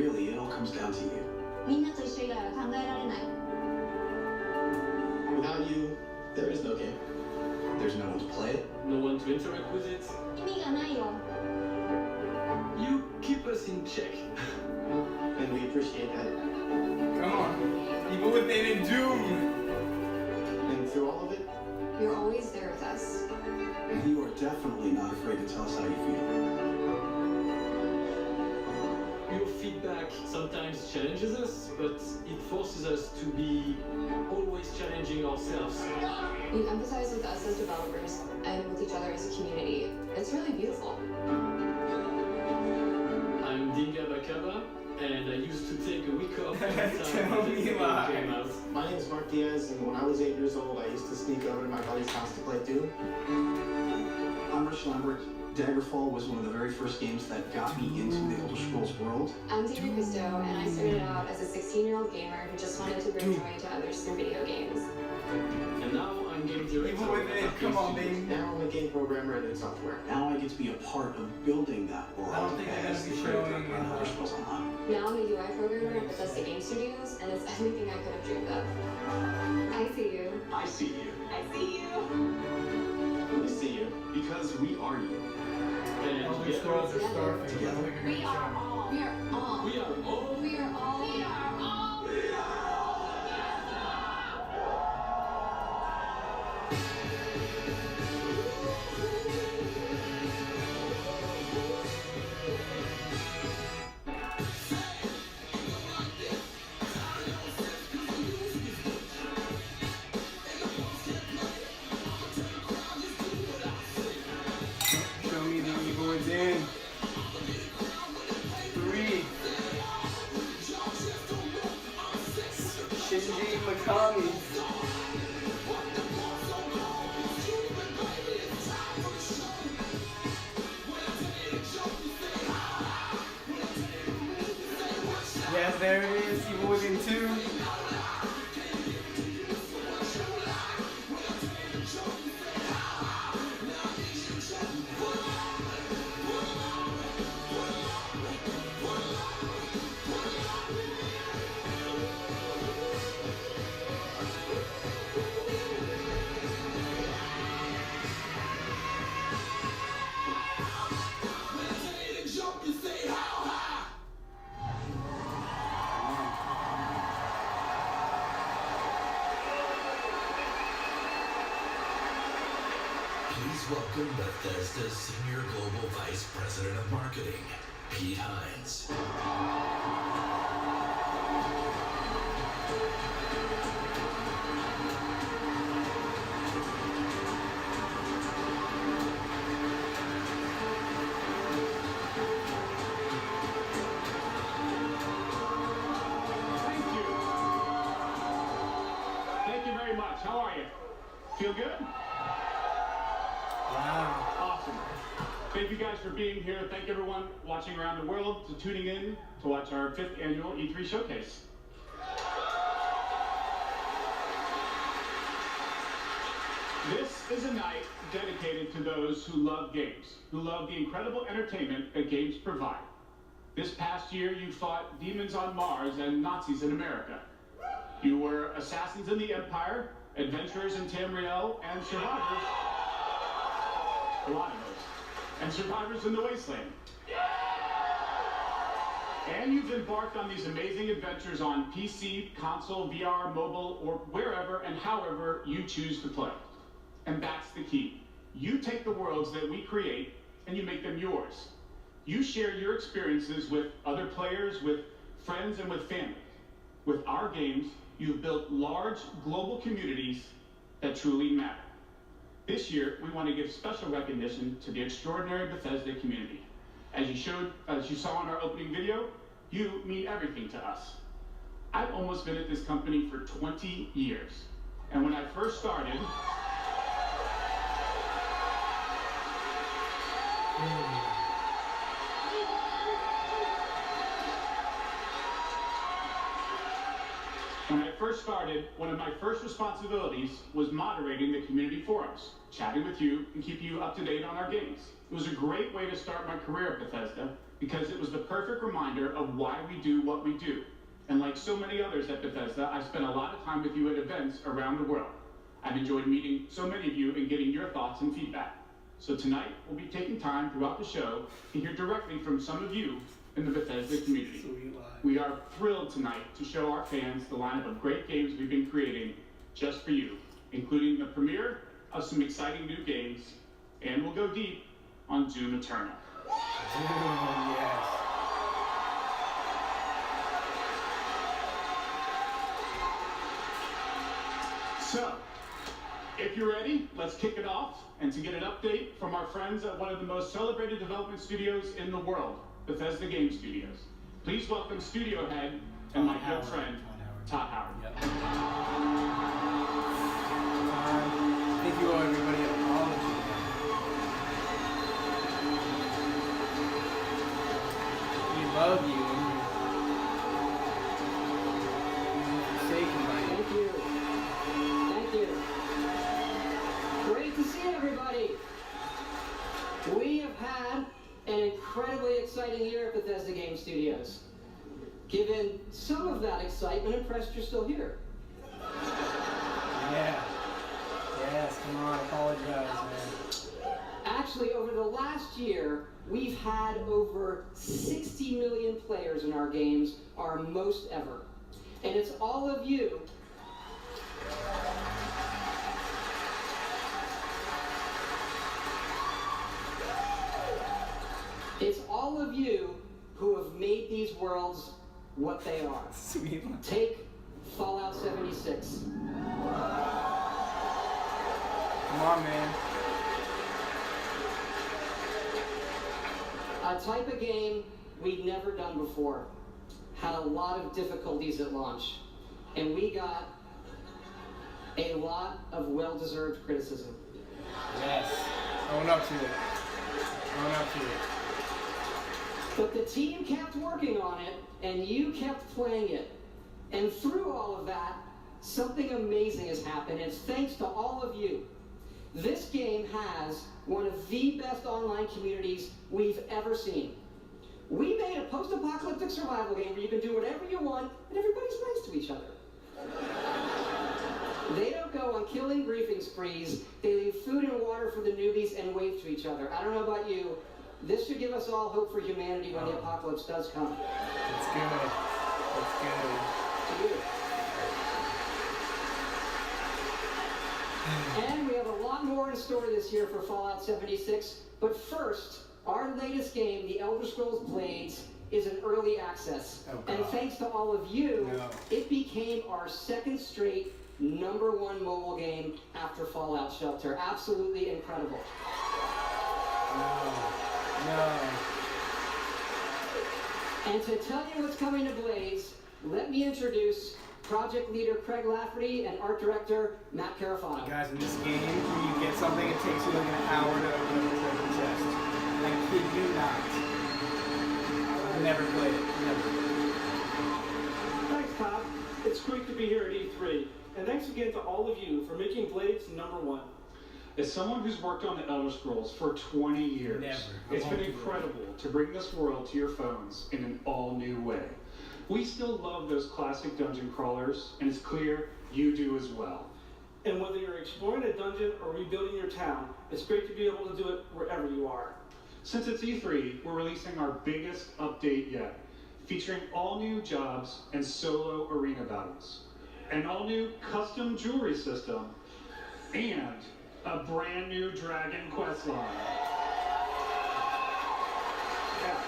really, it all comes down to you. みんなと一緒以外は考えられない。 Without you, there is no game. There's no one to play it. No one to interact with it. 意味がないよ。 You keep us in check. And we appreciate that. Come on. Even within it, Doom. And through all of it, You're always there with us. you are definitely not afraid to tell us how you feel. Your feedback sometimes challenges us, but it forces us to be always challenging ourselves. You empathize with us as developers and with each other as a community. It's really beautiful. I'm Dinga Bakaba, and I used to take a week off every time Tell the me game why. came out. My name is Mark Diaz, and when I was 8 years old, I used to sneak over to my buddy's house to play Doom. I'm Rich Lambert. Daggerfall was one of the very first games that got me into the Elder Scrolls world. I'm Dina Christo, and I started out as a 16-year-old gamer who just wanted to bring joy to others through video games. And now I'm game director. Even within it, come on, baby. Now I'm a game programmer and in software. Now I get to be a part of building that world I don't think they're as gonna the be creator showing, of Elder Scrolls Online. Now I'm a UI programmer at Bethesda Game Studios, and it's everything I could have dreamed of. I see you. I see you. I see you. We see you because we are you. And Elder together, Scrolls are Starfield. Together. We are all. We are all. we are all We are all. We are all. Show me the evil within. 3. Shinji Mikami. Yes, there it is. Evil within 2. Please welcome Bethesda's Senior Global Vice President of Marketing, Pete Hines. Thank you. Thank you very much. How are you? Feel good? Wow. Awesome. Thank you guys for being here. Thank everyone watching around the world to tuning in to watch our 5th annual E3 showcase. This is a night dedicated to those who love games, who love the incredible entertainment that games provide. This past year, you fought demons on Mars and Nazis in America. You were assassins in the Empire, adventurers in Tamriel, and survivors. A lot of those. And survivors in the Wasteland. And you've embarked on these amazing adventures on PC, console, VR, mobile, or wherever and however you choose to play. And that's the key. You take the worlds that we create and you make them yours. You share your experiences with other players, with friends, and with family. With our games, you've built large global communities that truly matter. This year, we want to give special recognition to the extraordinary Bethesda community. As you saw in our opening video, you mean everything to us. I've almost been at this company for 20 years. And when I first started, one of my first responsibilities was moderating the community forums, chatting with you, and keeping you up to date on our games. It was a great way to start my career at Bethesda, because it was the perfect reminder of why we do what we do. And like so many others at Bethesda, I've spent a lot of time with you at events around the world. I've enjoyed meeting so many of you and getting your thoughts and feedback. So tonight, we'll be taking time throughout the show to hear directly from some of you in the Bethesda community. We are thrilled tonight to show our fans the lineup of great games we've been creating just for you, including the premiere of some exciting new games, and we'll go deep on Doom Eternal. Yes. So, if you're ready, let's kick it off. And to get an update from our friends at one of the most celebrated development studios in the world, Bethesda Game Studios. Please welcome studio head and my good friend, Todd Howard. Yep. Thank you all, everybody. Apology. We love you. Forsaken by you. Thank you. Thank you. Great to see everybody. We have had an incredibly exciting year at Bethesda Game Studios. Given some of that excitement, impressed you're still here. Yeah. Yes, come on, apologize, man. Actually, over the last year, we've had over 60 million players in our games, our most ever. And it's all of you who have made these worlds what they are. Sweet. Take Fallout 76. Come on, man. A type of game we'd never done before. Had a lot of difficulties at launch. And we got a lot of well-deserved criticism. Yes. Own up to it. Own up to it. But the team kept working on it, and you kept playing it. And through all of that, something amazing has happened. It's thanks to all of you. This game has one of the best online communities we've ever seen. We made a post-apocalyptic survival game where you can do whatever you want, and everybody's nice to each other. They don't go on killing griefing sprees. They leave food and water for the newbies and wave to each other. I don't know about you. This should give us all hope for humanity when the apocalypse does come. It's good. It's good. To you. And we have a lot more in store this year for Fallout 76. But first, our latest game, The Elder Scrolls Blades, is an early access. Oh, and thanks to all of you, it became our second straight #1 mobile game after Fallout Shelter. Absolutely incredible. No. And to tell you what's coming to Blades, let me introduce project leader Craig Lafferty and art director Matt Carafano. Guys, in this game, when you get something, it takes you like an hour to open up the treasure chest. I kid you not. I've never played it. Never. Thanks, Todd. It's great to be here at E3. And thanks again to all of you for making Blades #1. As someone who's worked on the Elder Scrolls for 20 years, it's been incredible to bring this world to your phones in an all-new way. We still love those classic dungeon crawlers, and it's clear you do as well. And whether you're exploring a dungeon or rebuilding your town, it's great to be able to do it wherever you are. Since it's E3, we're releasing our biggest update yet, featuring all new jobs and solo arena battles, an all-new custom jewelry system, and a brand new Dragon Quest line. Yeah.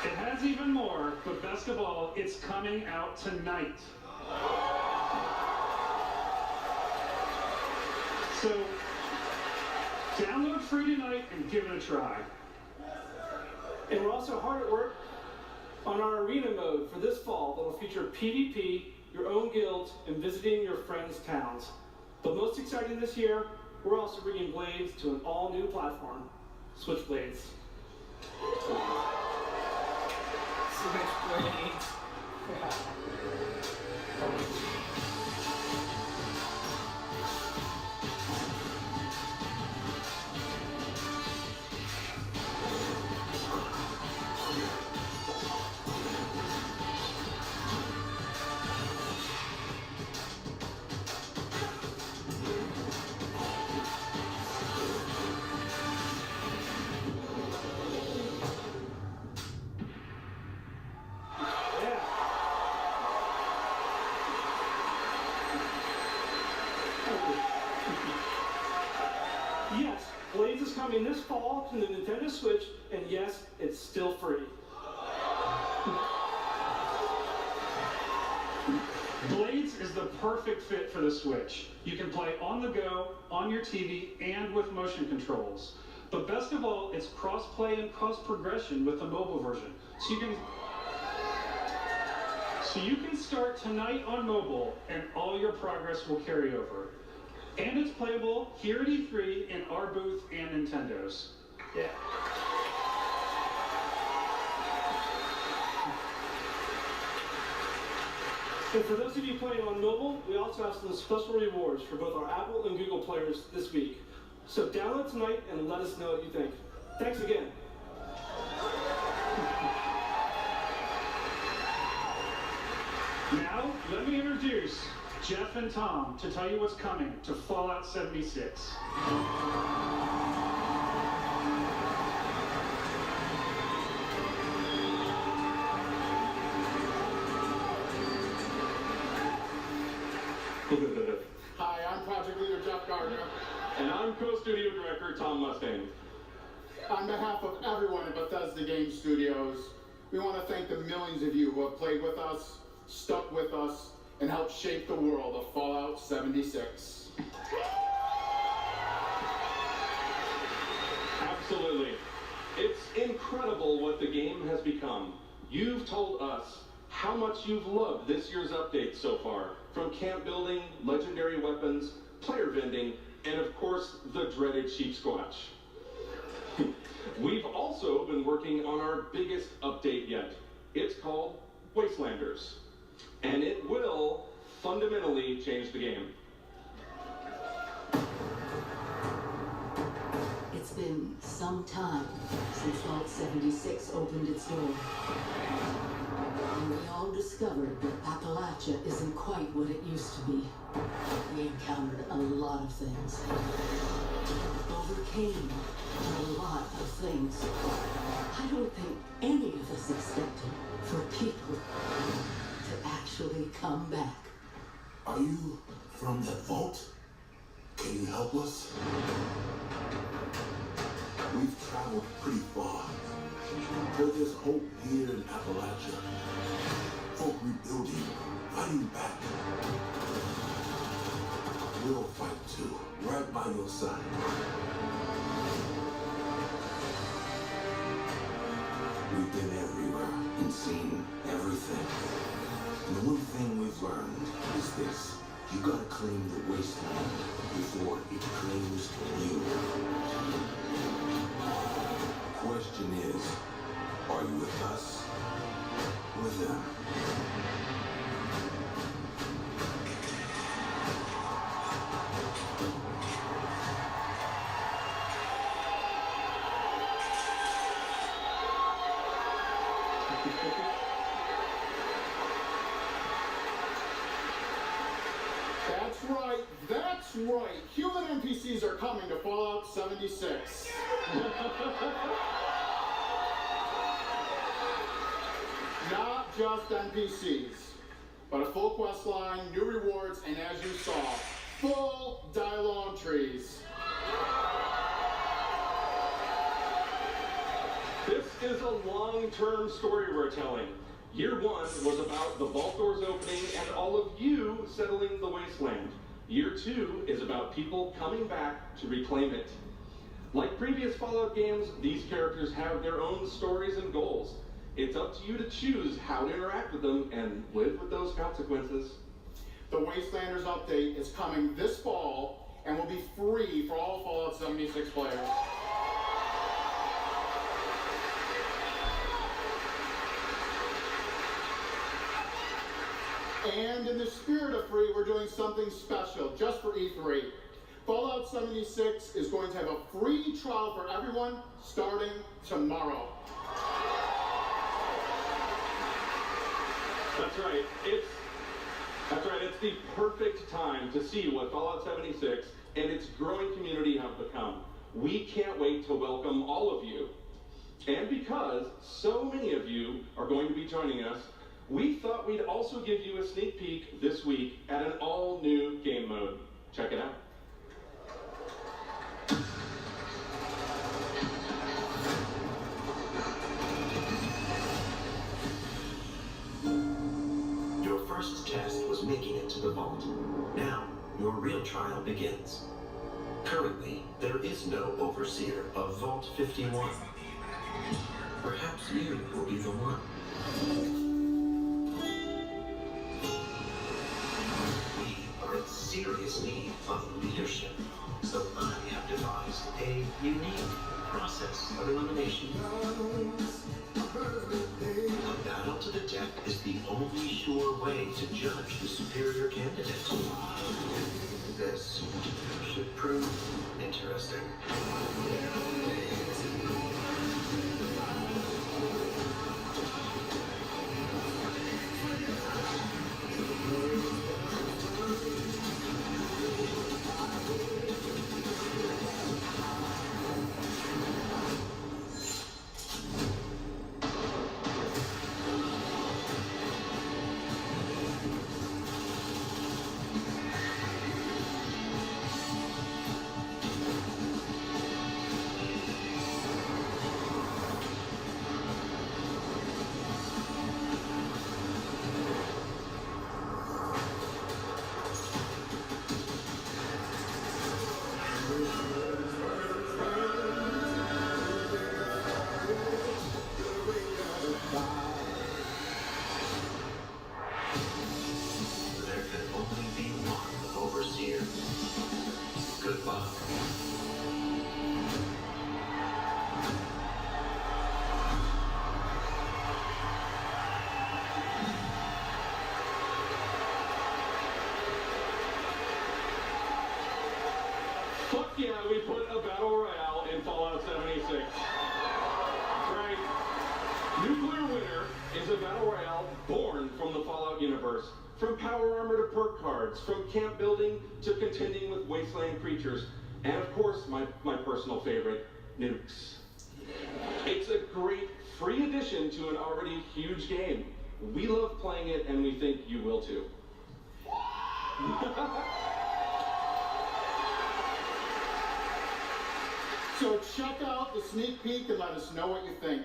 It has even more, but best of all, it's coming out tonight. So, download free tonight and give it a try. And we're also hard at work on our arena mode for this fall that will feature PvP, your own guilds, and visiting your friends' towns. But most exciting this year, we're also bringing Blades to an all-new platform, Switchblades. Switchblades. coming this fall to the Nintendo Switch, and yes, it's still free. Blades is the perfect fit for the Switch. You can play on the go, on your TV, and with motion controls. But best of all, it's cross-play and cross-progression with the mobile version. So you can start tonight on mobile, and all your progress will carry over. And it's playable here at E3 in our booth and Nintendo's. Yeah. And for those of you playing on mobile, we also have some special rewards for both our Apple and Google players this week. So download tonight and let us know what you think. Thanks again. Now, let me introduce Jeff and Tom to tell you what's coming to Fallout 76. Hi, I'm Project Leader Jeff Gardner. And I'm Co-Studio Director Tom Mustang. On behalf of everyone at Bethesda Game Studios, we want to thank the millions of you who have played with us, stuck with us, and helped shape the world of Fallout 76. Absolutely. It's incredible what the game has become. You've told us how much you've loved this year's update so far, from camp building, legendary weapons, player vending, and of course, the dreaded Sheep Squatch. We've also been working on our biggest update yet. It's called Wastelanders, and it will fundamentally change the game. It's been some time since Vault 76 opened its door. And we all discovered that Appalachia isn't quite what it used to be. We encountered a lot of things. Overcame a lot of things. I don't think any of us expected for people to actually come back. Are you from that vault? Can you help us? We've traveled pretty far, but there's hope here in Appalachia. Folk rebuilding, fighting back. We'll fight too, right by your side. We've been everywhere and seen everything. And the one thing we've learned is this. You gotta claim the wasteland before it claims you. Question is, are you with us or them? That's right. Human NPCs are coming to Fallout 76. Not just NPCs, but a full quest line, new rewards, and as you saw, full dialogue trees. This is a long-term story we're telling. Year one was about the vault doors opening and all of you settling the wasteland. Year two is about people coming back to reclaim it. Like previous Fallout games, these characters have their own stories and goals. It's up to you to choose how to interact with them and live with those consequences. The Wastelanders update is coming this fall and will be free for all Fallout 76 players. And in the spirit of free, we're doing something special just for E3. Fallout 76 is going to have a free trial for everyone starting tomorrow. That's right. It's the perfect time to see what Fallout 76 and its growing community have become. We can't wait to welcome all of you. And because so many of you are going to be joining us, we thought we'd also give you a sneak peek this week at an all-new game mode. Check it out. making it to the vault. Now, your real trial begins. Currently, there is no overseer of Vault 51. Perhaps you will be the one. We are in serious need of leadership, so I have devised a unique process of elimination. A battle to the death is the only sure way to judge the superior candidate. This should prove interesting. Fuck yeah, we put a battle royale in Fallout 76. Right. Nuclear Winter is a battle royale born from the Fallout universe. From power armor to perk cards, from camp building to contending with wasteland creatures, and of course, my personal favorite, nukes. It's a great free addition to an already huge game. We love playing it, and we think you will too. So check out the sneak peek and let us know what you think.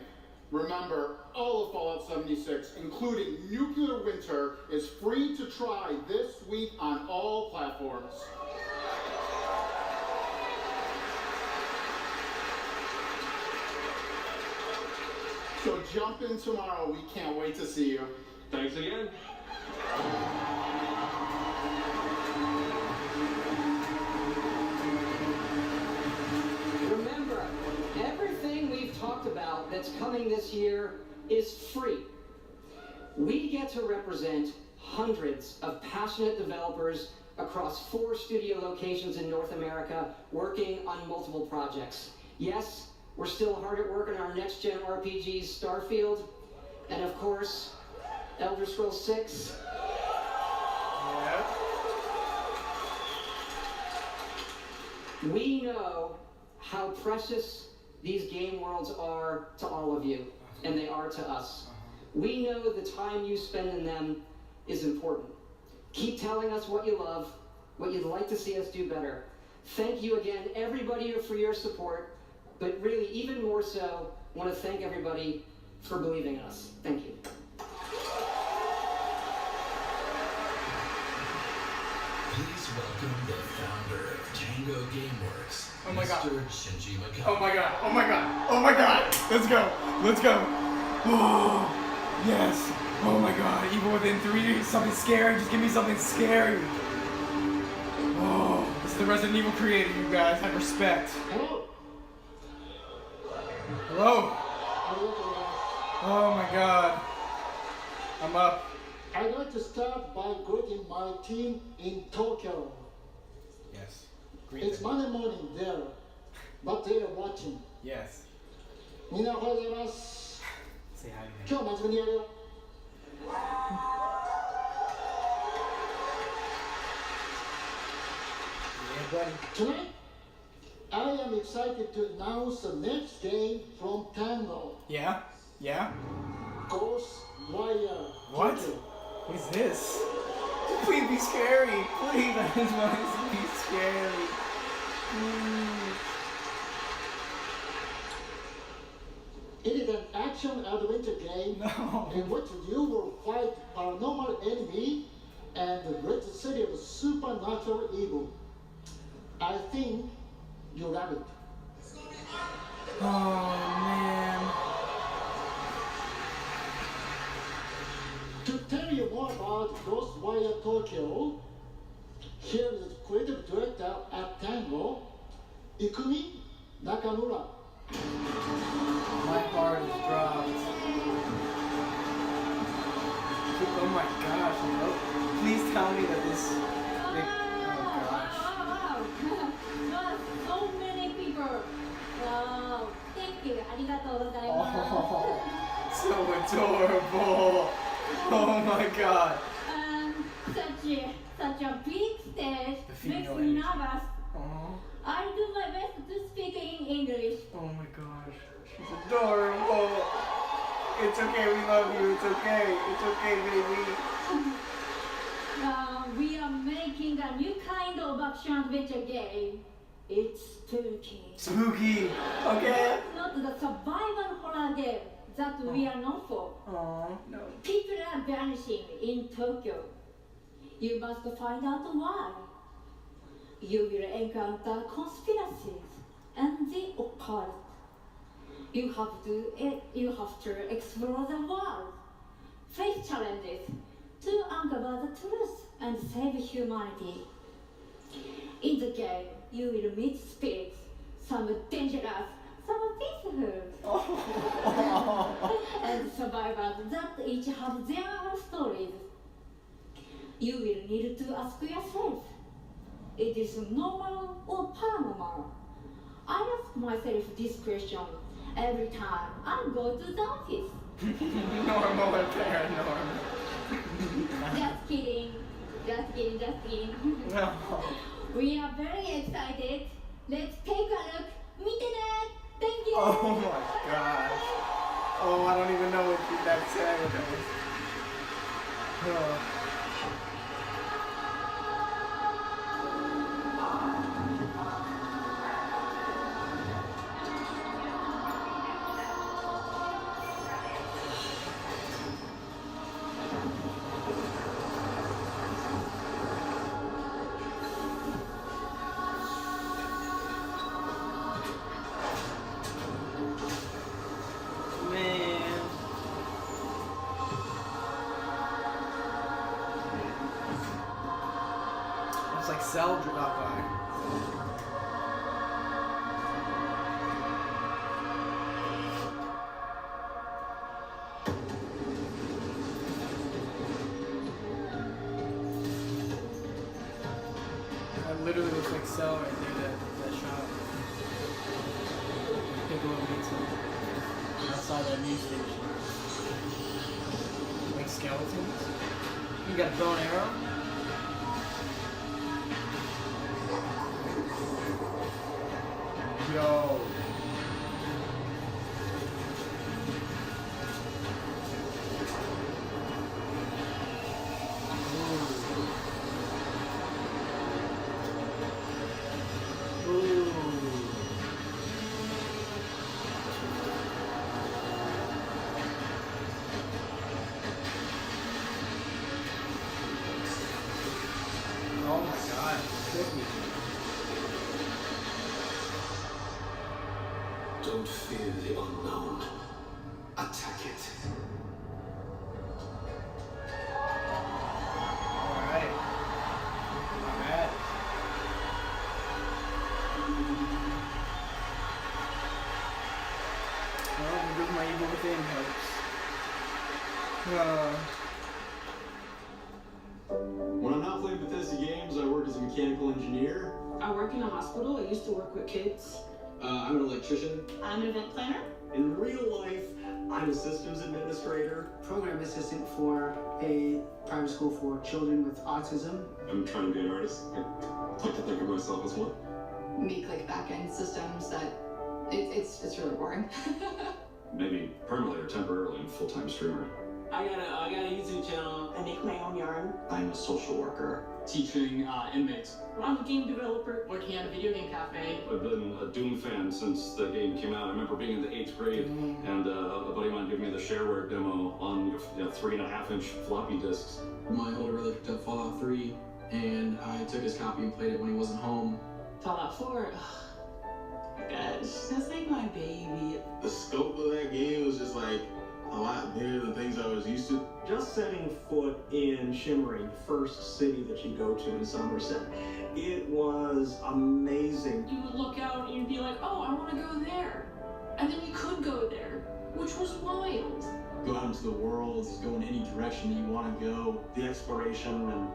Remember, all of Fallout 76, including Nuclear Winter, is free to try this week on all platforms. So jump in tomorrow. We can't wait to see you. Thanks again. Remember, everything we've talked about that's coming this year is free. We get to represent hundreds of passionate developers across 4 studio locations in North America working on multiple projects. Yes, we're still hard at work on our next-gen RPGs, Starfield, and of course, Elder Scrolls 6. Yeah. We know how precious these game worlds are to all of you, and they are to us. We know the time you spend in them is important. Keep telling us what you love, what you'd like to see us do better. Thank you again, everybody, for your support, but really, even more so, want to thank everybody for believing in us. Thank you. Please welcome the founder of Tango Gameworks, Oh my God. Mr. Shinji Mikami. Oh my god, oh my god, oh my god! Let's go, let's go! Oh, yes! Oh my god, Evil Within 3, something scary, just give me something scary! Oh, this is the Resident Evil creator, you guys, have respect. Hello. Hello? Oh my god. I'm up. I'd like to start by greeting my team in Tokyo. Yes. It's Monday morning there, but they are watching. Yes. みんなおはようございます。 Say hi to him. 今日真面目にやるよ。Yeah, buddy. Tonight, I am excited to announce the next game from Tango, Yeah? Yeah? Ghostwire. What? Tokyo. What is this? Please be scary. Please, I just want it to be scary. It is an action adventure game No. in which you will fight paranormal enemy and rid the city of supernatural evil. I think you'll love it. Oh man. To tell you more about Ghostwire Tokyo, here is the creative director at Tango, Ikumi Nakamura. My heart is dropped. Oh my gosh. Oh, please tell me that this. Oh gosh. Wow, so many people. Wow, thank you. ありがとうございます。 Oh, so adorable. Oh my god. Such a big stage makes me nervous. I do my best to speak in English. Oh my gosh. She's adorable. It's okay, we love you. It's okay. It's okay, baby. We are making a new kind of action adventure game. It's spooky. Spooky. Okay. It's not the survival horror game that we are known for. Oh no. People are vanishing in Tokyo. You must find out why. You will encounter conspiracies and the occult. You have to explore the world, face challenges to uncover the truth and save humanity. In the game, you will meet spirits, some dangerous, some peaceful, and survivors that each have their own stories. You will need to ask yourself, it is normal or paranormal? I ask myself this question every time I go to the office. Normal or paranormal? Just kidding. No. We are very excited. Let's take a look. Meet it. Thank you. Oh my gosh. Oh, I don't even know what that said. Oh. It's like cell drop by. That literally looks like cell right there, that shot. Piccolo gets him outside that news station. Like skeletons. You got a bow and arrow? Yo. Oh my god, tricky. Don't fear the unknown. Attack it. Alright. Alright. Well, I'm gonna my evil within hopes. When I'm not playing Bethesda games, I work as a mechanical engineer. I work in a hospital. I used to work with kids. I'm an electrician. I'm an event planner. In real life, I'm a systems administrator. Program assistant for a private school for children with autism. I'm trying to be an artist. I like to think of myself as one. Make like back-end systems that it's really boring. Maybe permanently or temporarily a full-time streamer. I got a YouTube channel. I make my own yarn. I'm a social worker. Teaching inmates. I'm a game developer working at a video game cafe. I've been a Doom fan since the game came out. I remember being in the 8th grade and a buddy of mine gave me the shareware demo on 3.5-inch floppy disks. My older brother picked up Fallout 3, and I took his copy and played it when he wasn't home. Fallout 4. Gosh, that's like my baby. The scope of that game was just like a lot bigger than things I was used to. Just setting foot in Shimmering, first city that you go to in Somerset, it was amazing. You would look out and you'd be like, oh, I want to go there. And then you could go there, which was wild. Go out into the world, go in any direction that you want to go. The exploration and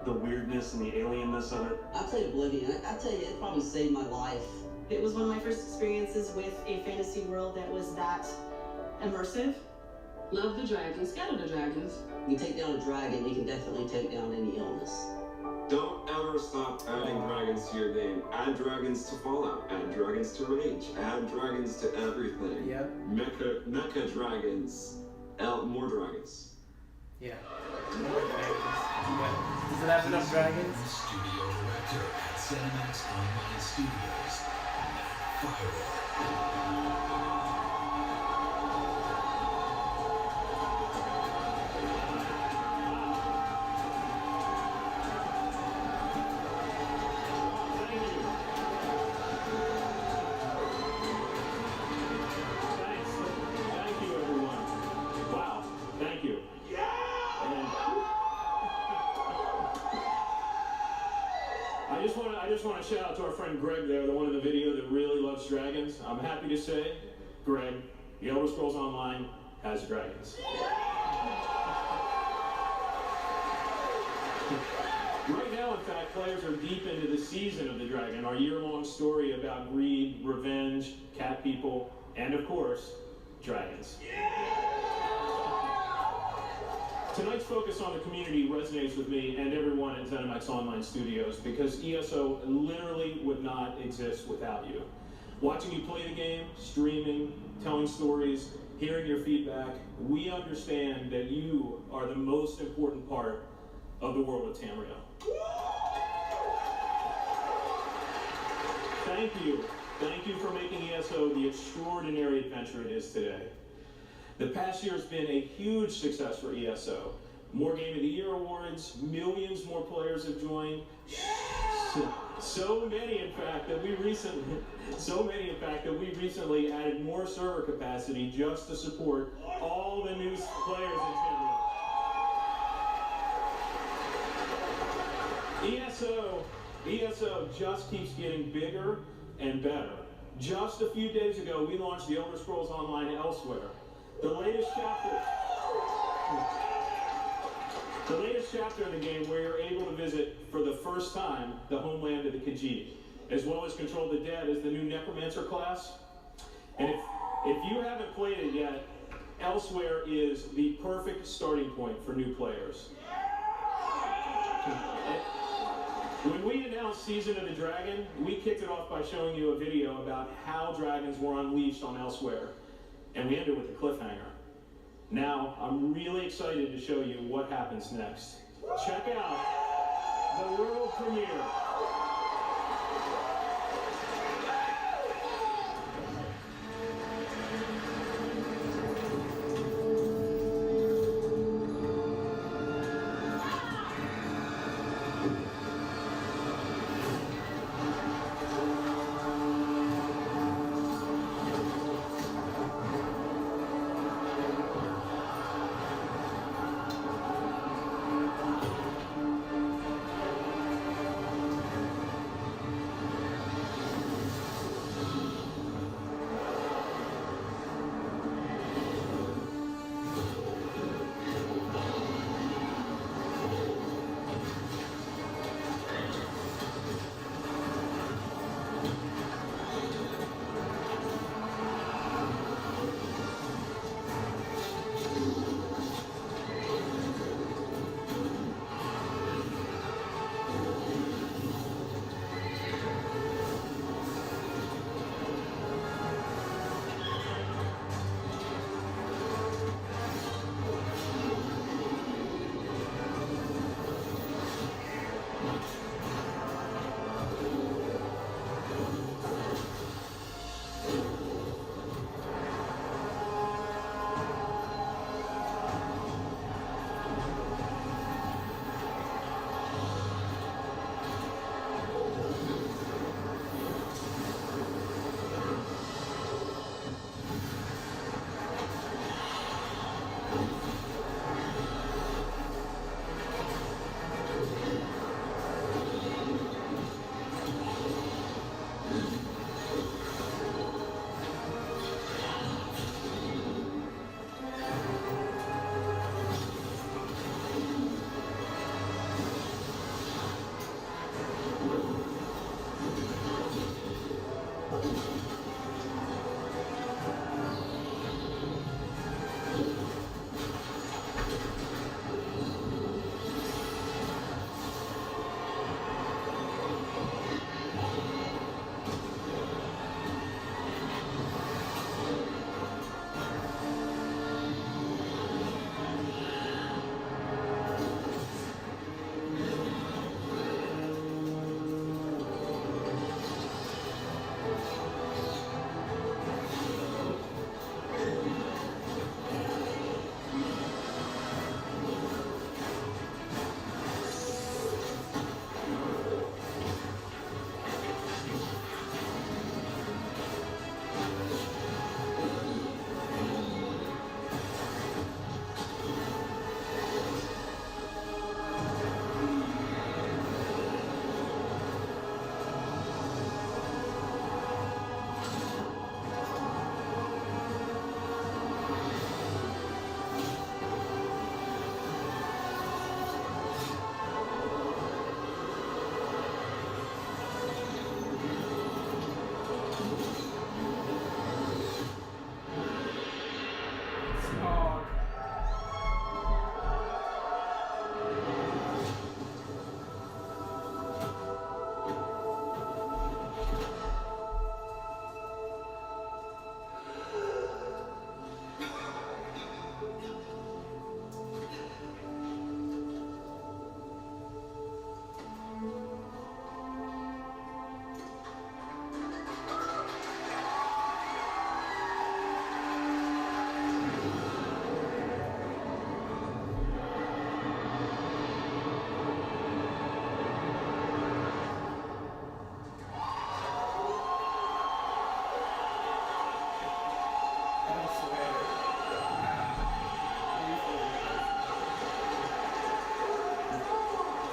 the weirdness and the alienness of it. I'll tell you Oblivion, I tell you, it probably saved my life. It was one of my first experiences with a fantasy world that was that immersive. Love the dragons, scatter the dragons. You take down a dragon, you can definitely take down any illness. Don't ever stop adding dragons to your game. Add dragons to Fallout, add dragons to Rage, add dragons to everything. Yep. Mecha dragons, more dragons. Yeah. More dragons. Does it have enough dragons? Studio director at Cinemax Online Studios, Firewall. I just want to shout out to our friend Greg there, the one in the video that really loves dragons. I'm happy to say, Greg, The Elder Scrolls Online has dragons. Right now, in fact, players are deep into the season of the dragon, our year-long story about greed, revenge, cat people, and of course, dragons. Tonight's focus on the community resonates with me and everyone at ZeniMax Online Studios because ESO literally would not exist without you. Watching you play the game, streaming, telling stories, hearing your feedback, we understand that you are the most important part of the world of Tamriel. Thank you. Thank you for making ESO the extraordinary adventure it is today. The past year has been a huge success for ESO. More Game of the Year awards, millions more players have joined. So many, in fact, that we recently added more server capacity just to support all the new players in Tamriel. ESO just keeps getting bigger and better. Just a few days ago, we launched The Elder Scrolls Online Elsewhere. The latest chapter in the game where you're able to visit for the first time the homeland of the Khajiit, as well as control the dead as the new Necromancer class. And if you haven't played it yet, Elsewhere is the perfect starting point for new players. When we announced Season of the Dragon, we kicked it off by showing you a video about how dragons were unleashed on Elsewhere. And we ended with a cliffhanger. Now, I'm really excited to show you what happens next. Check out the world premiere.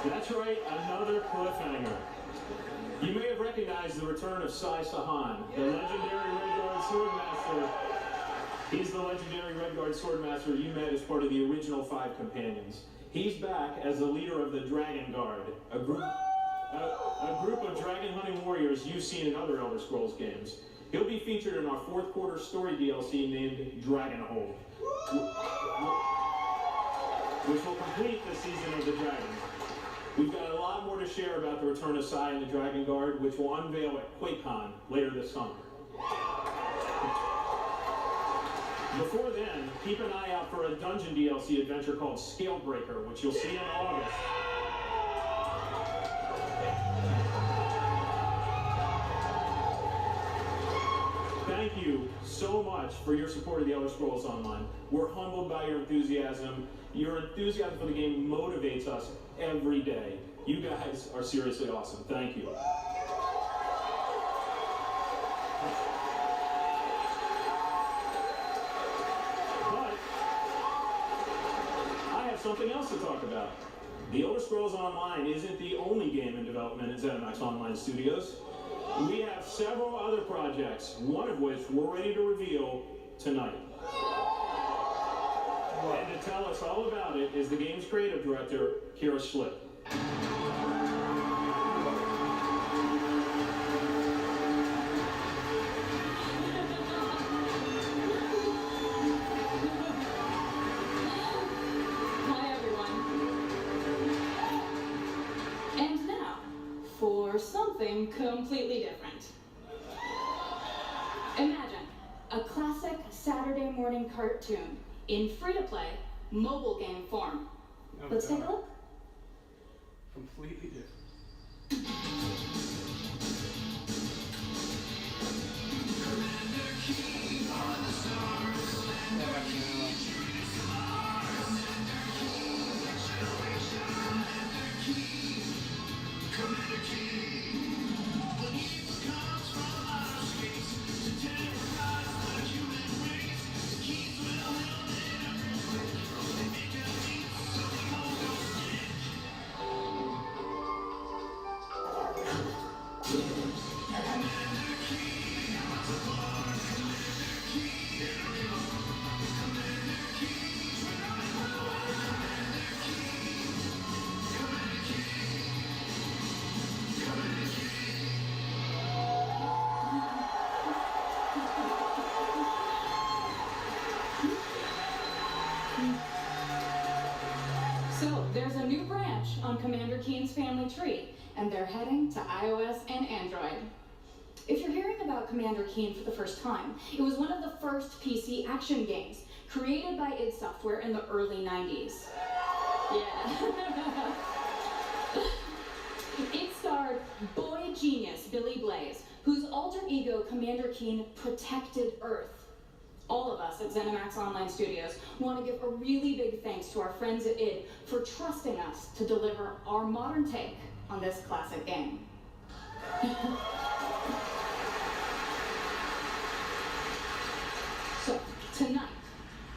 That's right, another cliffhanger. You may have recognized the return of Sai Sahan, the legendary Redguard Swordmaster. He's the legendary Redguard Swordmaster you met as part of the original 5 companions. He's back as the leader of the Dragon Guard, a group of dragon hunting warriors you've seen in other Elder Scrolls games. He'll be featured in our 4th quarter story DLC named Dragonhold, which will complete the season of the Dragon. We've got a lot more to share about the return of Sai and the Dragon Guard, which will unveil at QuakeCon later this summer. Before then, keep an eye out for a dungeon DLC adventure called Scalebreaker, which you'll see in August. Thank you so much for your support of the Elder Scrolls Online. We're humbled by your enthusiasm. Your enthusiasm for the game motivates us every day. You guys are seriously awesome. Thank you. Something else to talk about. The Elder Scrolls Online isn't the only game in development at ZeniMax Online Studios. We have several other projects, one of which we're ready to reveal tonight. And to tell us all about it is the game's creative director, Kira Schlitt. For something completely different. Imagine a classic Saturday morning cartoon in free-to-play mobile game form. Let's take a look. Completely different. So, there's a new branch on Commander Keen's family tree, and they're heading to iOS and Android. If you're hearing about Commander Keen for the first time, it was one of the first PC action games, created by id Software in the early 90s. Yeah. It starred boy genius Billy Blaze, whose alter ego Commander Keen protected Earth. All of us at ZeniMax Online Studios want to give a really big thanks to our friends at id for trusting us to deliver our modern take on this classic game. So, tonight,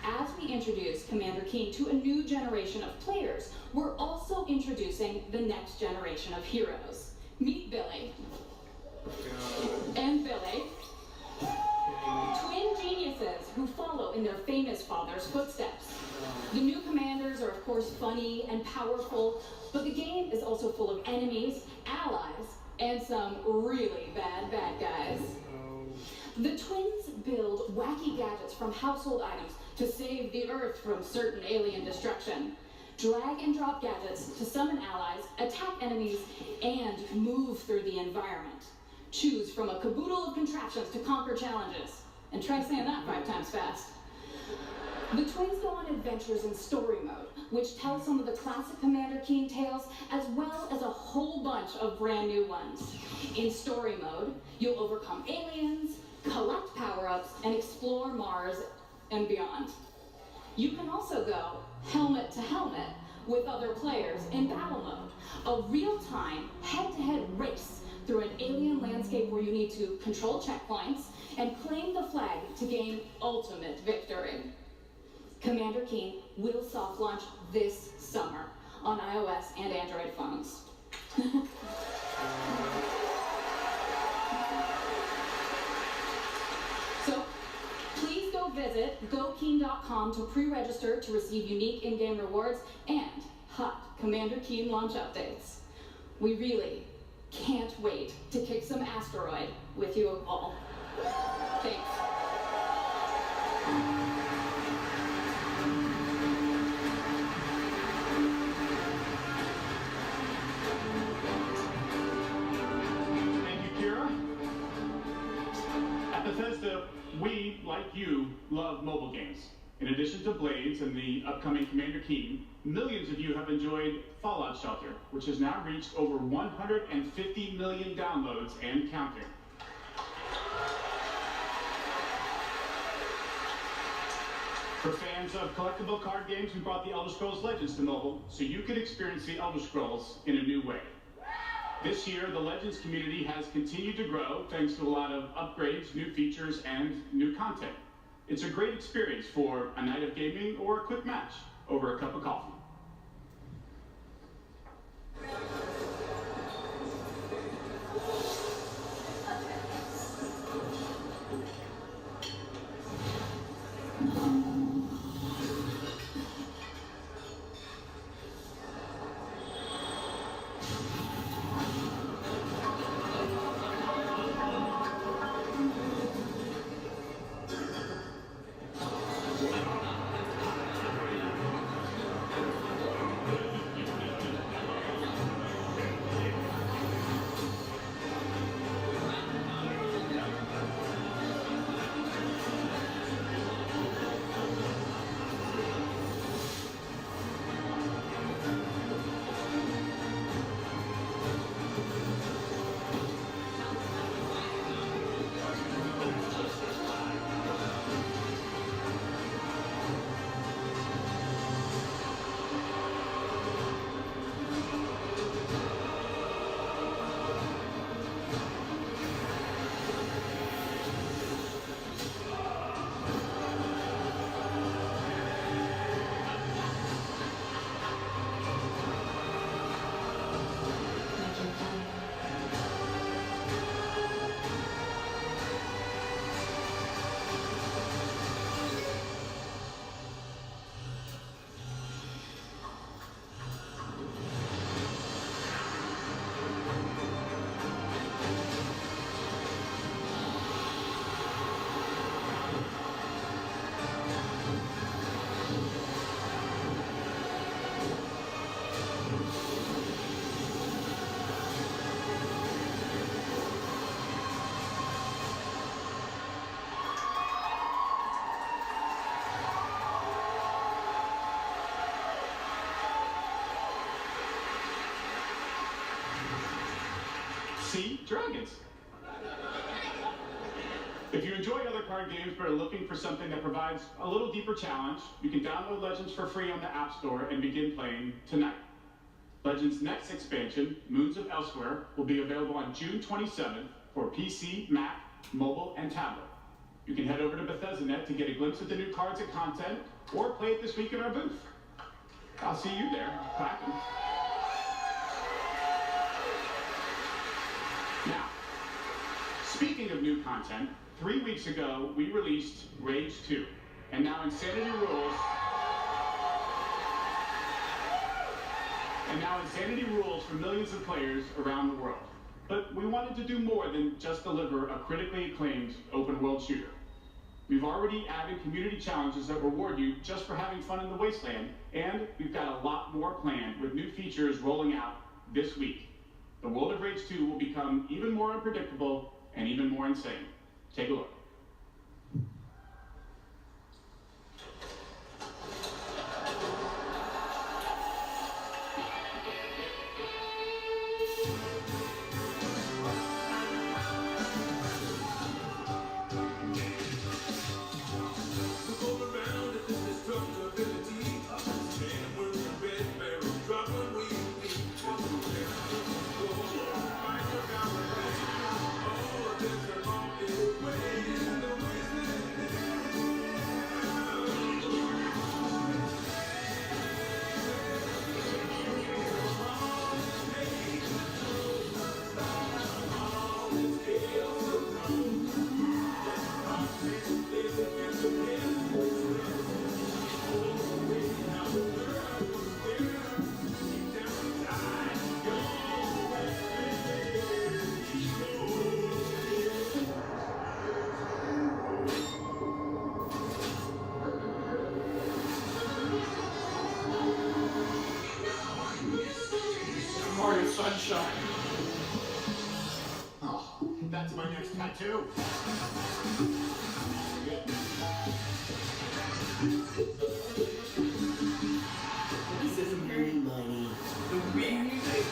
as we introduce Commander Keen to a new generation of players, we're also introducing the next generation of heroes. Meet Billy. And Billy. Twin geniuses who follow in their famous father's footsteps. The new commanders are of course funny and powerful, but the game is also full of enemies, allies, and some really bad guys. The twins build wacky gadgets from household items to save the Earth from certain alien destruction. Drag and drop gadgets to summon allies, attack enemies, and move through the environment. Choose from a caboodle of contraptions to conquer challenges. And try saying that 5 times fast. The twins go on adventures in story mode, which tells some of the classic Commander Keen tales, as well as a whole bunch of brand new ones. In story mode, you'll overcome aliens, collect power-ups, and explore Mars and beyond. You can also go helmet to helmet with other players in battle mode, a real-time, head-to-head race through an alien landscape where you need to control checkpoints and claim the flag to gain ultimate victory. Commander Keen will soft launch this summer on iOS and Android phones. So please go visit gokeen.com to pre-register to receive unique in-game rewards and hot Commander Keen launch updates. We really can't wait to kick some asteroid with you all. Thanks. Thank you, Kira. At Bethesda, we, like you, love mobile games. In addition to Blades and the upcoming Commander Keen, millions of you have enjoyed Fallout Shelter, which has now reached over 150 million downloads and counting. For fans of collectible card games, we brought the Elder Scrolls Legends to mobile, so you could experience the Elder Scrolls in a new way. This year, the Legends community has continued to grow thanks to a lot of upgrades, new features, and new content. It's a great experience for a night of gaming or a quick match over a cup of coffee. See? Dragons. If you enjoy other card games but are looking for something that provides a little deeper challenge, you can download Legends for free on the App Store and begin playing tonight. Legends' next expansion, Moons of Elsewhere, will be available on June 27th for PC, Mac, mobile, and tablet. You can head over to Bethesda.net to get a glimpse of the new cards and content, or play it this week in our booth. I'll see you there. Clapping. Now, speaking of new content, 3 weeks ago, we released Rage 2, and now Insanity rules for millions of players around the world. But we wanted to do more than just deliver a critically acclaimed open-world shooter. We've already added community challenges that reward you just for having fun in the wasteland, and we've got a lot more planned with new features rolling out this week. The world of Rage 2 will become even more unpredictable and even more insane. Take a look. Wait. sunshine. Oh, that's my next tattoo. This is very money. The Wii music.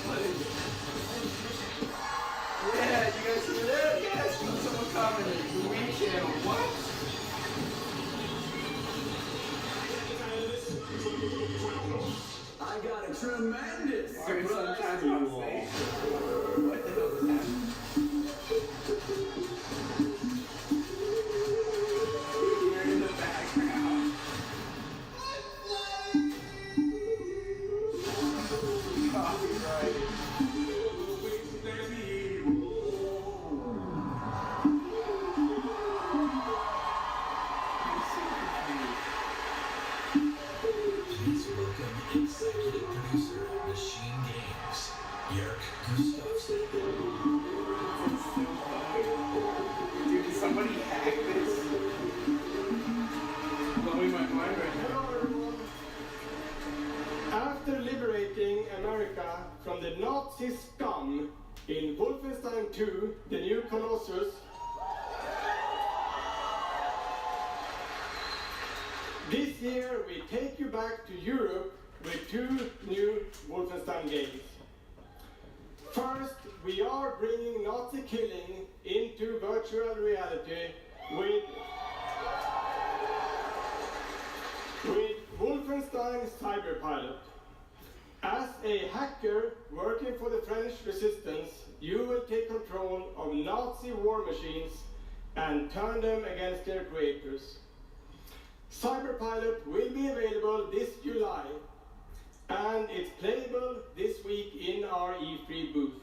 What is it? Yeah, you guys see that? Yes, someone commented. The Wii channel. What? I got a tremendous Alright, surprise sometimes for you I'm all. saying. What the hell is happening? You're in the background. Copyright. Please welcome executive producer of Machine Games, Yerk Gustafsson. This is so funny. Dude, did somebody hack this? Blowing my mind right now. Hello everyone. After liberating America from the Nazi scum in Wolfenstein 2, The New Colossus, this year we take you back to Europe with 2 new Wolfenstein games. First, we are bringing Nazi killing into virtual reality with Wolfenstein Cyberpilot. As a hacker working for the French resistance, you will take control of Nazi war machines and turn them against their creators. Cyberpilot will be available this July, and it's playable this week in our E3 booth.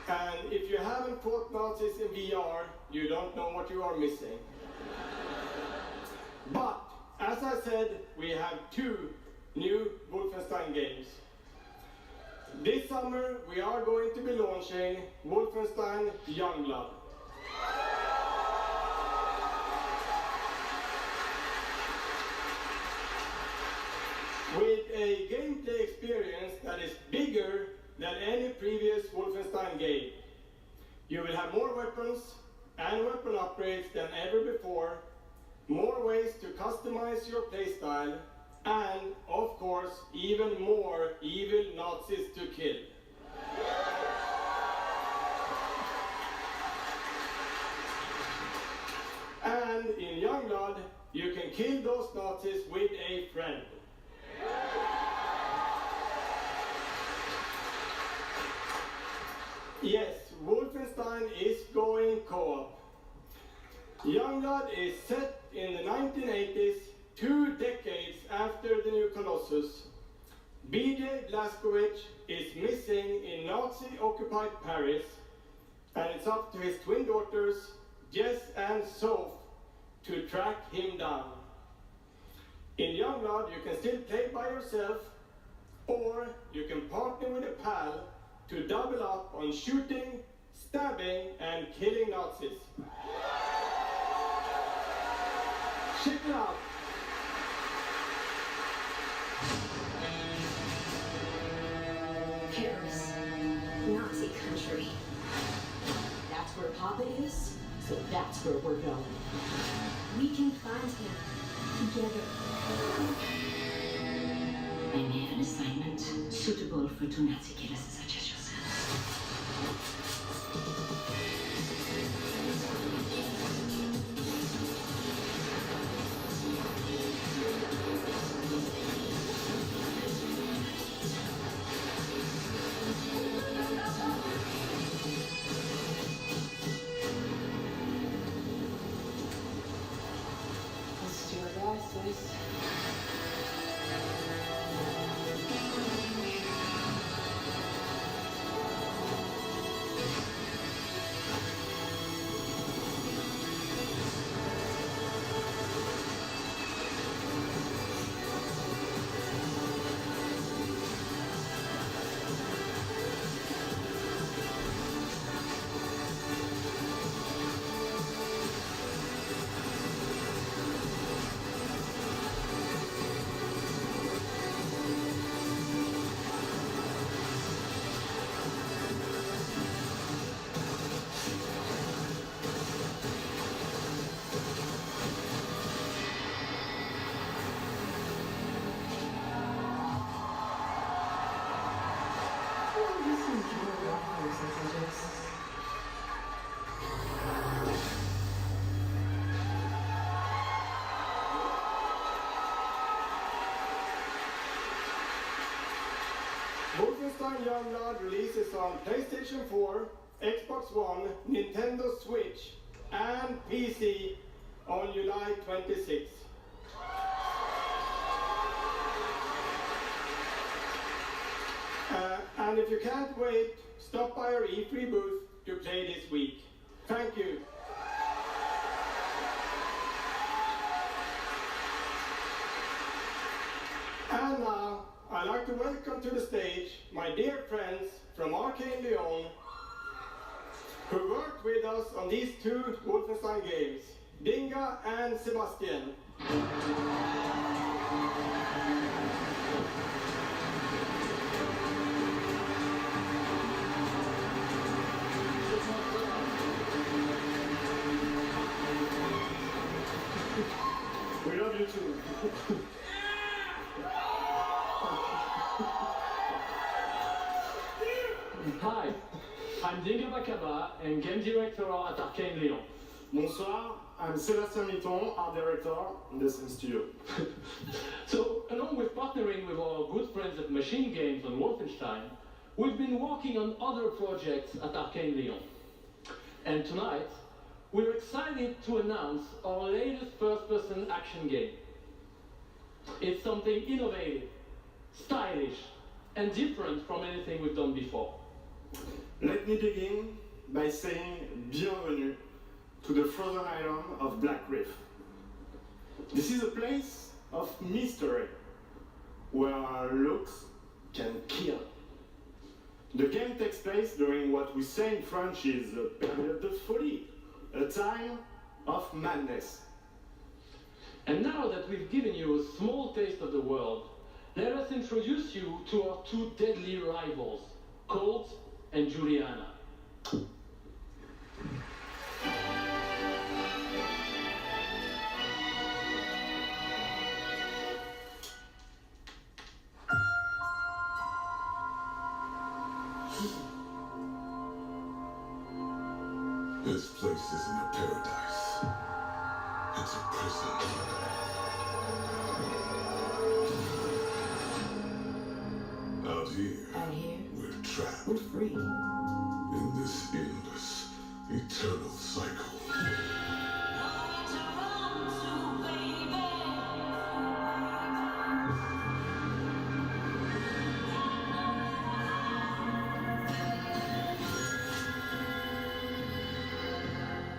And if you haven't fought Nazis in VR, you don't know what you are missing. But, as I said, we have 2 new Wolfenstein games. This summer, we are going to be launching Wolfenstein Youngblood. With a gameplay experience that is bigger than any previous Wolfenstein game. You will have more weapons and weapon upgrades than ever before, more ways to customize your playstyle, and, of course, even more evil Nazis to kill. And in Youngblood, you can kill those Nazis with a friend. Yes, Wolfenstein is going co-op. Youngblood is set in the 1980s, 2 decades after the new Colossus. BJ Blazkowicz is missing in Nazi-occupied Paris, and it's up to his twin daughters, Jess and Soph, to track him down. In Youngblood, you can still play by yourself, or you can partner with a pal to double up on shooting, stabbing, and killing Nazis. Check it out. Paris, Nazi country. That's where Papa is, so that's where we're going. We can find him together. I may have an assignment suitable for 2 Nazi killers such as yourself. Let's do our best, please. Wolfenstein Youngblood releases on PlayStation 4, Xbox One, Nintendo Switch, and PC on July 26th. And if you can't wait, stop by our E3 booth to play this week. Thank you. And now, I'd like to welcome to the stage my dear friends from Arcane Lyon, who worked with us on these two Wolfenstein games, Dinga and Sebastian. We love you too. Hi, I'm Dinga Bakaba and Game Director at Arcane Lyon. Bonsoir, I'm Sébastien Mitton, Art Director in the same studio. So, along with partnering with our good friends at Machine Games on Wolfenstein, we've been working on other projects at Arcane Lyon. And tonight, we're excited to announce our latest first-person action game. It's something innovative, stylish, and different from anything we've done before. Let me begin by saying bienvenue to the frozen island of Black Reef. This is a place of mystery, where looks can kill. The game takes place during what we say in French is a période de folie, a time of madness. And now that we've given you a small taste of the world, let us introduce you to our two deadly rivals, Colt and Juliana. This place isn't a paradise. It's a prison. Out here, we're trapped. We're free. In this endless, eternal cycle.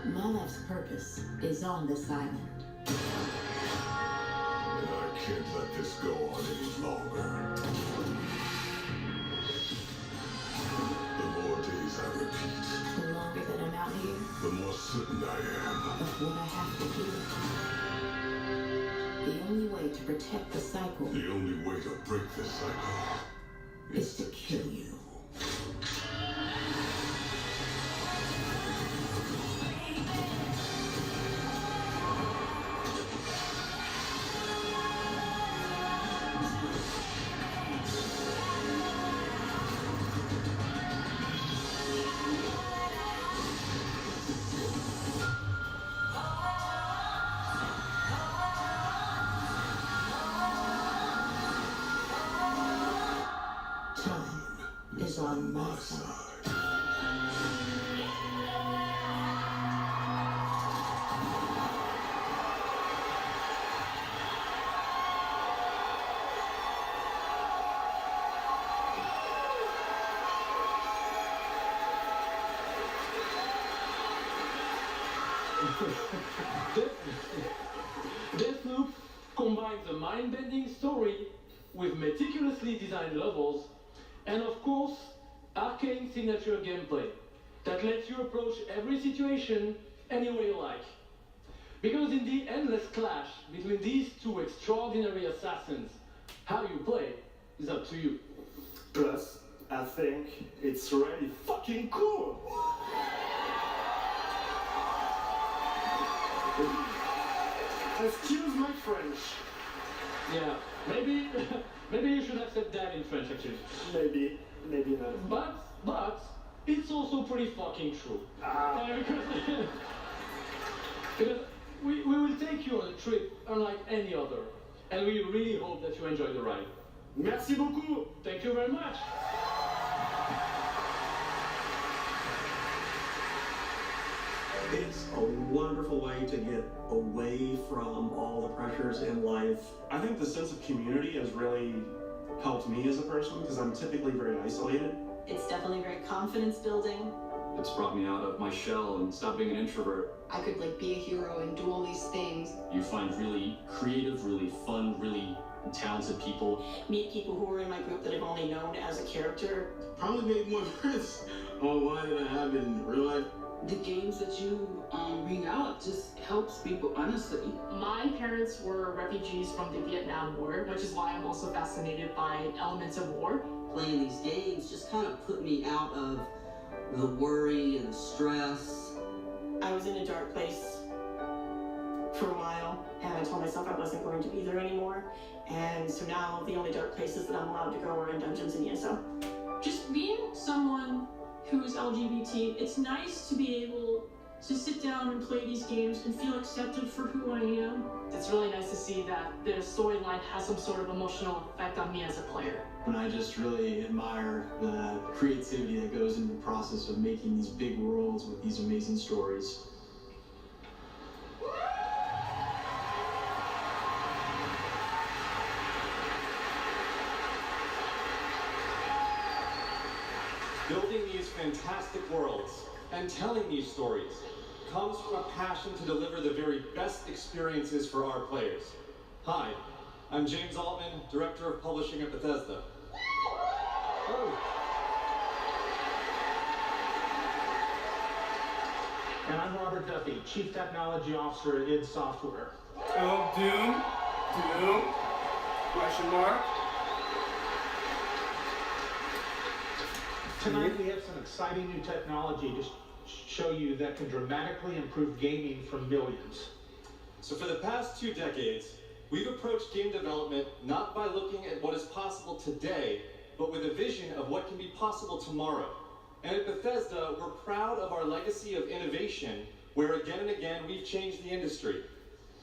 My life's purpose is on this island. And I can't let this go on any longer. The more days I repeat, The longer that I'm out here, the more certain I am of what I have to do. The only way to protect the cycle the only way to break this cycle is to kill you. Time is on my side. Deathloop combines a mind-bending story with meticulously designed levels and, of course, Arcane signature gameplay that lets you approach every situation any way you like. Because in the endless clash between these two extraordinary assassins, how you play is up to you. Plus, I think it's really fucking cool. Excuse my French. Yeah, maybe you should have said that in French actually. Maybe not. But it's also pretty fucking true. Because we will take you on a trip unlike any other, and we really hope that you enjoy the ride. Merci beaucoup. Thank you very much. It's a wonderful way to get away from all the pressures in life. I think the sense of community has really helped me as a person because I'm typically very isolated. It's definitely very confidence building. It's brought me out of my shell and stopped being an introvert. I could like be a hero and do all these things. You find really creative, really fun, really talented people. Meet people who are in my group that I've only known as a character. Probably made more friends online than I have in real life. The games that you bring out just helps people, honestly. My parents were refugees from the Vietnam War, which is why I'm also fascinated by elements of war. Playing these games just kind of put me out of the worry and the stress. I was in a dark place for a while, and I told myself I wasn't going to be there anymore. And so now the only dark places that I'm allowed to go are in dungeons and ESO. Just being someone who's LGBT, it's nice to be able to sit down and play these games and feel accepted for who I am. It's really nice to see that the storyline has some sort of emotional effect on me as a player. And I just really admire the creativity that goes into the process of making these big worlds with these amazing stories. Building these fantastic worlds and telling these stories comes from a passion to deliver the very best experiences for our players. Hi, I'm James Altman, Director of Publishing at Bethesda. And I'm Robert Duffy, Chief Technology Officer at id Software. Oh, Doom? Question mark? Tonight we have some exciting new technology to show you that can dramatically improve gaming for millions. So for the past 2 decades, we've approached game development not by looking at what is possible today, but with a vision of what can be possible tomorrow. And at Bethesda, we're proud of our legacy of innovation, where again and again we've changed the industry.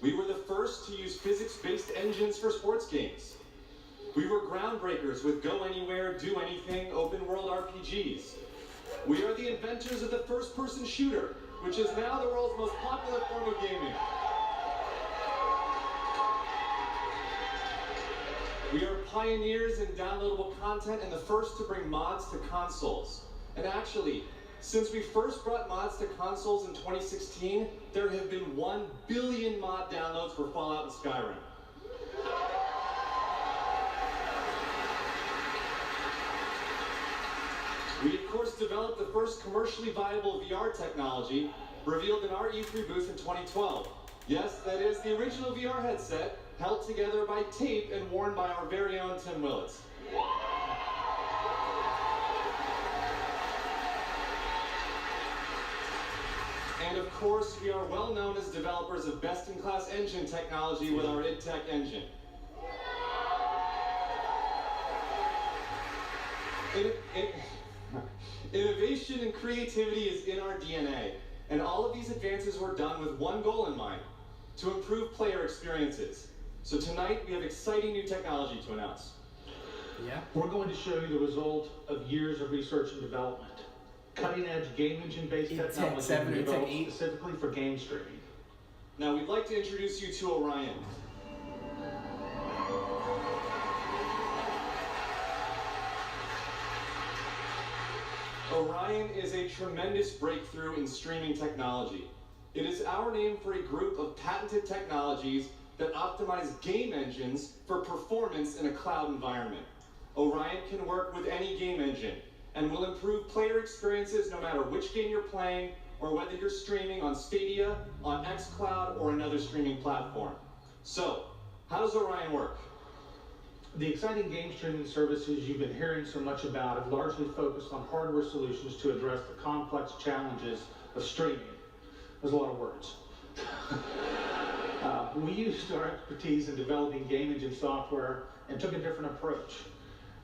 We were the first to use physics-based engines for sports games. We were groundbreakers with Go Anywhere, Do Anything, open world RPGs. We are the inventors of the first-person shooter, which is now the world's most popular form of gaming. We are pioneers in downloadable content and the first to bring mods to consoles. And actually, since we first brought mods to consoles in 2016, there have been 1 billion mod downloads for Fallout and Skyrim. We, of course, developed the first commercially viable VR technology, revealed in our E3 booth in 2012. Yes, that is the original VR headset, held together by tape and worn by our very own Tim Willits. And of course, we are well known as developers of best-in-class engine technology with our id Tech engine. Innovation and creativity is in our DNA, and all of these advances were done with one goal in mind: to improve player experiences. So tonight, we have exciting new technology to announce. Yeah. We're going to show you the result of years of research and development. Cutting-edge game engine-based technology developed specifically for game streaming. Now, we'd like to introduce you to Orion. Orion is a tremendous breakthrough in streaming technology. It is our name for a group of patented technologies that optimize game engines for performance in a cloud environment. Orion can work with any game engine and will improve player experiences no matter which game you're playing or whether you're streaming on Stadia, on xCloud, or another streaming platform. So, how does Orion work? The exciting game streaming services you've been hearing so much about have largely focused on hardware solutions to address the complex challenges of streaming. There's a lot of words. We used our expertise in developing game engine software and took a different approach.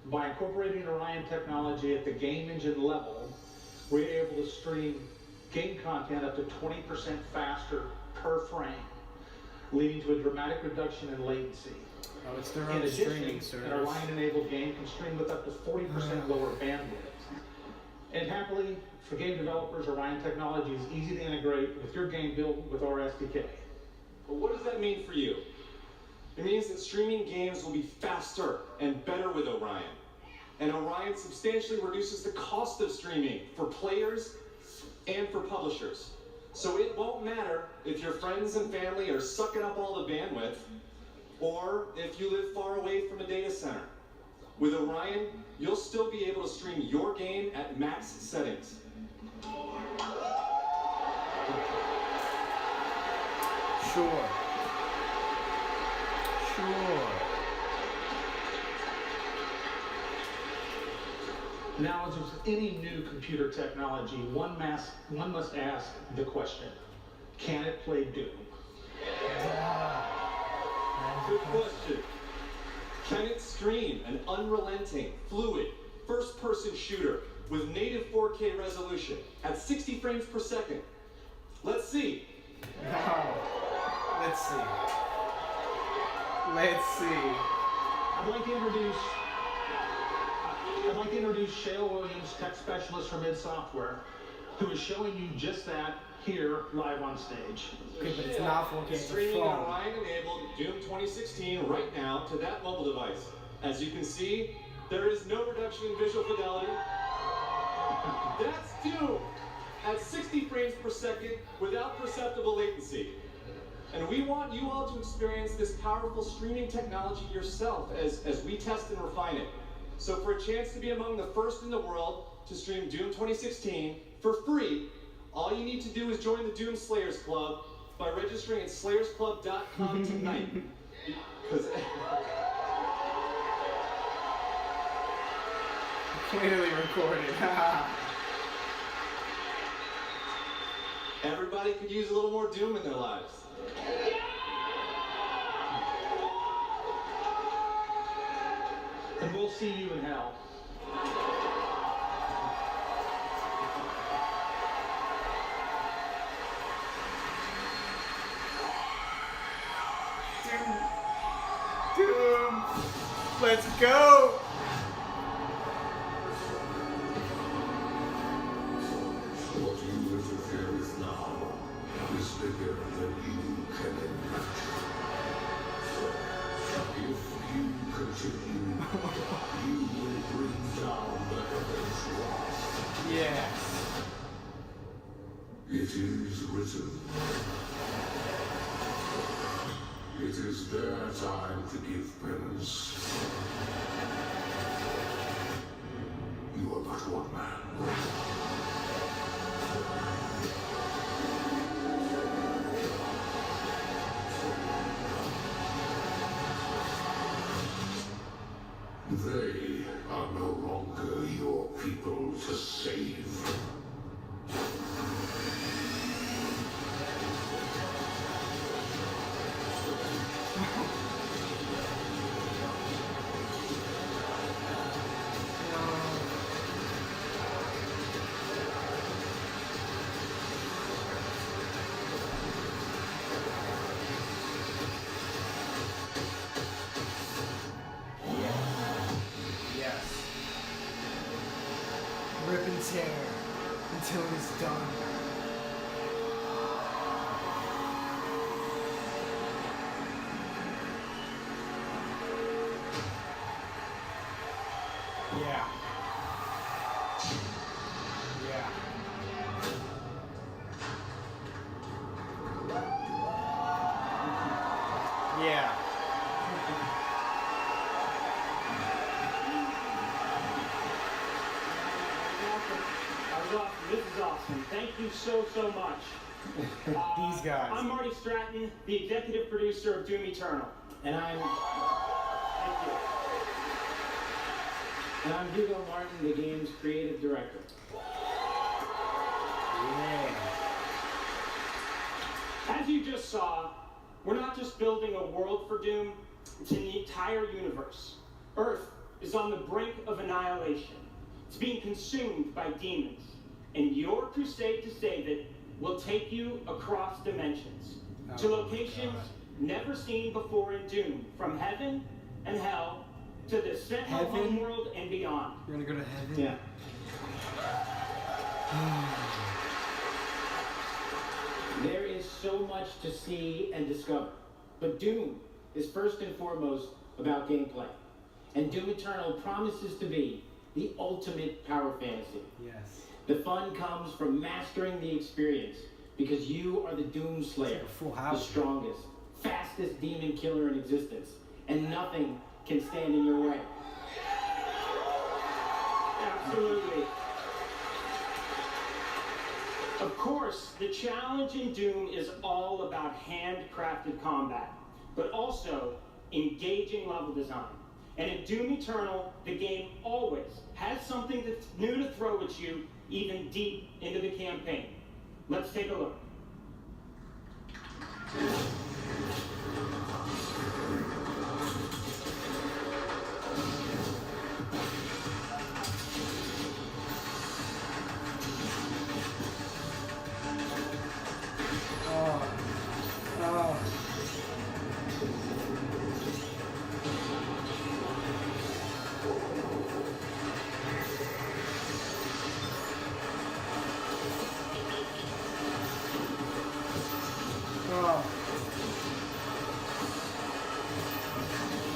By incorporating Orion technology at the game engine level, we're able to stream game content up to 20% faster per frame, leading to a dramatic reduction in latency. Oh, it's their own streaming service. An Orion-enabled game can stream with up to 40% lower bandwidth. And happily, for game developers, Orion technology is easy to integrate with your game built with our SDK. But what does that mean for you? It means that streaming games will be faster and better with Orion. And Orion substantially reduces the cost of streaming for players and for publishers. So it won't matter if your friends and family are sucking up all the bandwidth, or if you live far away from a data center. With Orion, you'll still be able to stream your game at max settings. Sure. Now, as with any new computer technology, one must ask the question, can it play Doom? Good question. Can it stream an unrelenting, fluid, first-person shooter with native 4K resolution at 60 frames per second? Let's see. Let's see. I'd like to introduce Shale Williams, tech specialist from id Software, who is showing you just that here live on stage. Okay, but it's not 4K, it's a Streaming phone. Orion-enabled Doom 2016 right now to that mobile device. As you can see, there is no reduction in visual fidelity. That's Doom at 60 frames per second without perceptible latency. And we want you all to experience this powerful streaming technology yourself as we test and refine it. So for a chance to be among the first in the world to stream Doom 2016 for free, all you need to do is join the Doom Slayers Club by registering at slayersclub.com tonight. Clearly recorded. Everybody could use a little more Doom in their lives. And we'll see you in hell. Doom. Let's go. What you interfere with now is bigger than you can imagine. If you continue, you will bring down the heavens wrath. Yes. It is written. It is their time to give penance. You are but one man. They are no longer your people to save. Yes. Rip and tear until it's done. Yeah. Yeah. Yeah. This is awesome. Thank you so much. These guys. I'm Marty Stratton, the executive producer of Doom Eternal. And I'm... Thank you. And I'm Hugo Martin, the game's creative director. Yeah. As you just saw, we're not just building a world for Doom, it's in the entire universe. Earth is on the brink of annihilation. It's being consumed by demons. And your crusade to save it will take you across dimensions to locations never seen before in Doom, from heaven and hell to the Sentinel homeworld and beyond. You're gonna go to heaven? Yeah. There is so much to see and discover, but Doom is first and foremost about gameplay. And Doom Eternal promises to be the ultimate power fantasy. Yes. The fun comes from mastering the experience, because you are the Doom Slayer, the strongest, fastest demon killer in existence, and nothing can stand in your way. Absolutely. Of course, the challenge in Doom is all about handcrafted combat, but also engaging level design. And in Doom Eternal, the game always has something that's new to throw at you, even deep into the campaign. Let's take a look.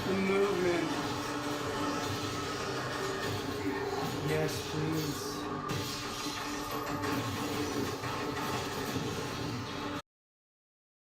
The movement. Yes, please.